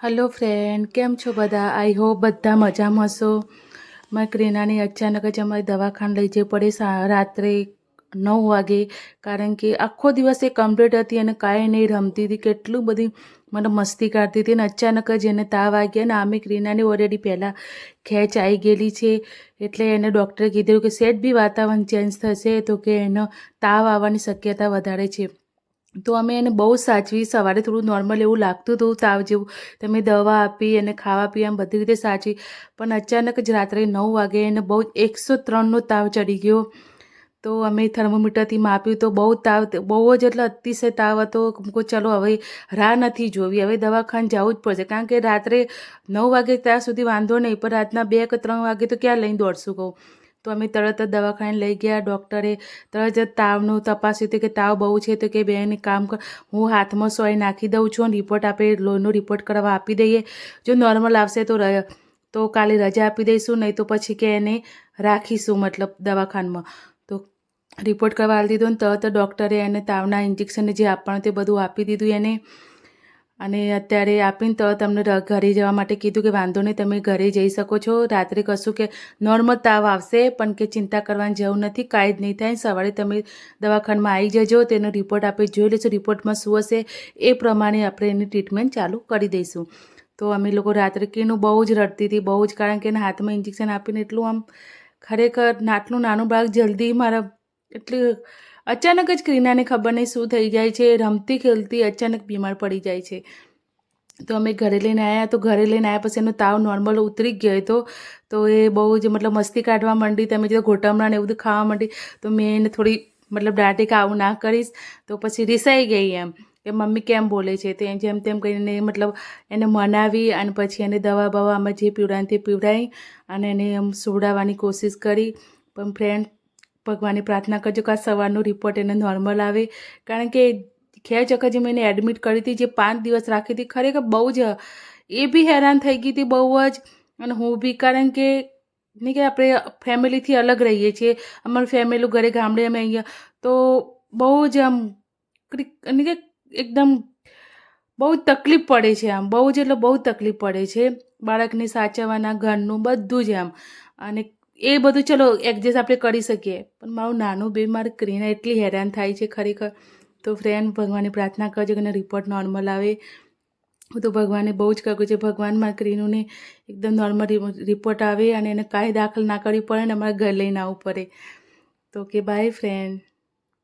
Hello friend, કેમ છો બધા? આઈ હોપ બધા મજામાં હશો. મારી ક્રીનાની અચાનક જ અમારી દવાખાને લઈ જવી પડે રાત્રે 9 વાગે, કારણ કે આખો દિવસ એ કમ્પ્લીટ હતી અને કાંઈ નહીં, રમતી હતી, કેટલું બધી મને મસ્તી કાઢતી હતી, અને અચાનક જ એને તાવ આવી ગયા. અને આમે ક્રીનાની ઓલરેડી પહેલાં ખેંચ આવી ગયેલી છે, એટલે એને ડૉક્ટરે કીધું કે સેટ બી વાતાવરણ ચેન્જ થશે તો કે એનો તાવ આવવાની શક્યતા વધારે છે. તો અમે એને બહુ સાચવી. સવારે થોડું નોર્મલ એવું લાગતું હતું તાવ જેવું, તમે દવા આપી અને ખાવા પીવામાં બધી રીતે સાચવી, પણ અચાનક જ રાત્રે 9 વાગે એને બહુ 103નો તાવ ચડી ગયો. તો અમે થર્મોમીટરથી માપ્યું તો બહુ જ એટલે અતિશય તાવ હતો. ચલો હવે રાહ નથી જોવી, હવે દવાખાને જવું જ પડશે, કારણ કે રાત્રે 9 વાગે ત્યાં સુધી વાંધો નહીં, પણ રાતના 2 કે 3 વાગે તો ક્યાં લઈને દોડશું કહું. તો અમે તરત જ દવાખાને લઈ ગયા. ડૉક્ટરે તરત જ તાવનું તપાસ્યું હતું કે તાવ બહુ છે, તો કે બેન એક કામ કર, હું હાથમાં સોય નાખી દઉં છું અને રિપોર્ટ આપે લોહીનો રિપોર્ટ કરવા આપી દઈએ, જો નોર્મલ આવશે તો કાલે રજા આપી દઈશું, નહીં તો પછી કે એને રાખીશું મતલબ દવાખાનામાં. તો રિપોર્ટ કરવા આપી દીધો ને તરત ડૉક્ટરે એને તાવના ઇન્જેક્શન જે આપવાનું તે બધું આપી દીધું એને. અને અત્યારે આપીને તો તમને ઘરે જવા માટે કીધું કે વાંધો નહીં, તમે ઘરે જઈ શકો છો. રાત્રે કશું કે નોર્મલ તાવ આવશે, પણ કે ચિંતા કરવાની જરૂર નથી, કાંઈ જ નહીં થાય. સવારે તમે દવાખાનામાં આવી જજો, તેનો રિપોર્ટ આપણે જોઈ લઈશું, રિપોર્ટમાં શું હશે એ પ્રમાણે આપણે એની ટ્રીટમેન્ટ ચાલુ કરી દઈશું. તો અમે લોકો રાત્રે કીનું બહુ જ રડતી હતી, બહુ જ, કારણ કે એના હાથમાં ઇન્જેક્શન આપીને એટલું આમ ખરેખર આટલું નાનું બાળક જલ્દી મારા એટલી અચાનક જ ક્રીનાને ખબર નહીં શું થઈ જાય છે, રમતી ખેલતી અચાનક બીમાર પડી જાય છે. તો અમે ઘરે લઈને આવ્યા, તો ઘરે લઈને આવ્યા પછી એનો તાવ નોર્મલ ઉતરી ગયો હતો. તો એ બહુ જ મતલબ મસ્તી કાઢવા માંડી, તમે જો ઘોટામણા ને એવું બધું ખાવા માંડી. તો મેં એને થોડી મતલબ દાટી કે આવું ના કરીશ, તો પછી રિસાઈ ગઈ એમ કે મમ્મી કેમ બોલે છે. તો જેમ તેમ કરીને મતલબ એને મનાવી, અને પછી એને દવા બવા અમે જે પીવડાવી તે પીવડાવી અને એને એમ સુવડાવવાની કોશિશ કરી. પણ ફ્રેન્ડ, ભગવાનની પ્રાર્થના કરજો કે આ સવારનો રિપોર્ટ એને નોર્મલ આવે, કારણ કે ખેંચ વખત જે મેં એને એડમિટ કરી હતી, જે 5 દિવસ રાખી હતી, ખરેખર બહુ જ એ બી હેરાન થઈ ગઈ હતી બહુ જ, અને હું બી, કારણ કે નહીં કે આપણે ફેમિલીથી અલગ રહીએ છીએ, અમારું ફેમિલી ઘરે ગામડે અમે અહીંયા, તો બહુ જ આમ એટલે કે એકદમ બહુ જ તકલીફ પડે છે, આમ બહુ જ એટલે બહુ તકલીફ પડે છે બાળકને સાચવવાના, ઘરનું બધું જ આમ. અને એ બધું ચલો એડજસ્ટ આપણે કરી શકીએ, પણ મારું નાનું બે મારી ક્રીના એટલી હેરાન થાય છે ખરેખર. તો ફ્રેન્ડ, ભગવાનની પ્રાર્થના કરજો કે રિપોર્ટ નોર્મલ આવે. હું તો ભગવાનને બહુ જ કહું છું, ભગવાન મારી ક્રીનુને એકદમ નોર્મલ રિપોર્ટ આવે અને એને કાંઈ દાખલ ના કરવી પડે ને અમારે ઘર લઈને આવવું પડે. તો કે બાય ફ્રેન્ડ.